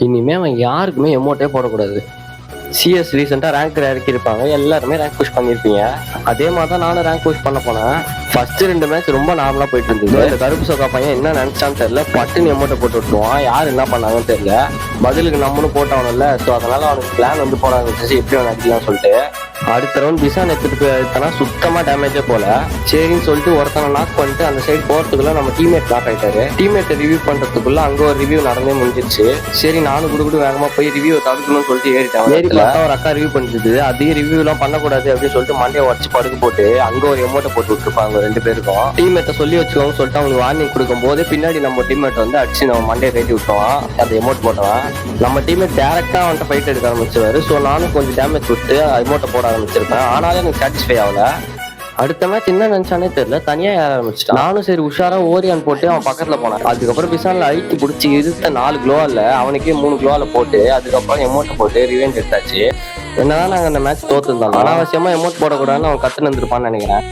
இனிமே அவன் யாருக்குமே எமோட்டே போடக்கூடாது. சிஎஸ் ரீசெண்டாக ரேங்க் இறக்கியிருப்பாங்க, எல்லாருமே ரேங்க் புஷ் பண்ணியிருப்பீங்க. அதே மாதிரி தான் நானும் ரேங்க் புஷ் பண்ண போனேன். ஃபர்ஸ்ட் 2 மேட்ச் ரொம்ப நார்மலாக போயிட்டு இருந்தது. இந்த கருப்பு சோக்கா பையன் என்ன நினைச்சான்னு தெரியல, பட்டுன்னு எமோட்டை போட்டு விட்டுருவான். யார் என்ன பண்ணாங்கன்னு தெரியல. பதிலுக்கு நம்மளும் போட்டவனில்ல, ஸோ அதனால அவனுக்கு பிளான் வந்து போட ஆரம்பிச்சு எப்படி அவன் அடிக்கலாம்னு சொல்லிட்டு. அடுத்த ரவுண்ட் பிசான் எடுத்துட்டு போய் அடித்தானா சுத்தமாக டேமேஜே போல. சரின்னு சொல்லிட்டு ஒருத்தனை நாக் பண்ணிட்டு அந்த சைடு போகிறதுக்குள்ள நம்ம டீம்மேட் நாக் ஆயிட்டாரு. டீம்மேட்டை ரிவ்யூ பண்ணுறதுக்குள்ள அங்கே ஒரு ரிவ்யூ நடந்தே முடிஞ்சிருச்சு. சரி நானும் கூட வேகமாக போய் ரிவ்யூ தடுக்கணும்னு சொல்லிட்டு ஏறிட்டேன். ஏறி பார்த்தா ஒரு அக்கா ரிவ்யூ பண்ணிட்டு அதே ரிவ்யூலாம் பண்ணக்கூடாது அப்படின்னு சொல்லிட்டு மண்டையை உடச்சு படுக்க போட்டு அங்கே ஒரு எமோட்டை போட்டு விட்டுருப்பாங்க 2 பேருக்கும். டீம்மேட்டை சொல்லி வச்சுக்கோங்க சொல்லிட்டு அவங்களுக்கு வார்னிங் கொடுக்கும் போது பின்னாடி நம்ம டீம்மேட் வந்து அடிச்சு நம்ம மண்டையை கட்டி விட்டுருவான். அந்த எமோட் போட்டவன் நம்ம டீம்மேட் டேரக்டா அவன்கிட்ட ஃபைட் எடுக்க ஆரம்பிச்சிருவாரு. ஸோ நானும் கொஞ்சம் டேமேஜ் விட்டு எமோட்டை போட ஆரம்பிச்சிருப்பேன். ஆனாலும் எனக்கு சாட்டிஸ்ஃபை ஆகல. அடுத்த மேட்ச் என்ன நினைச்சானே தெரியல, தனியா ஏற ஆரம்பிச்சிட்டான். நானும் சரி உஷாரா ஓரியான் போட்டு அவன் பக்கத்துல போனேன். அதுக்கப்புறம் பிசான்ல அழுத்தி பிடிச்சி இருத்த 4 குளோவால அவனுக்கே 3 குளோவால போட்டு அதுக்கப்புறம் எமோட்டை போட்டு ரிவெஞ்ச் எடுத்தாச்சு. என்னதான் நாங்க அந்த மேட்ச் தோத்துருந்தோம், அனாவசியமா எமோட் போடக்கூடாதுன்னு அவன் கத்துன்னு இருந்திருப்பான்னு நினைக்கிறேன்.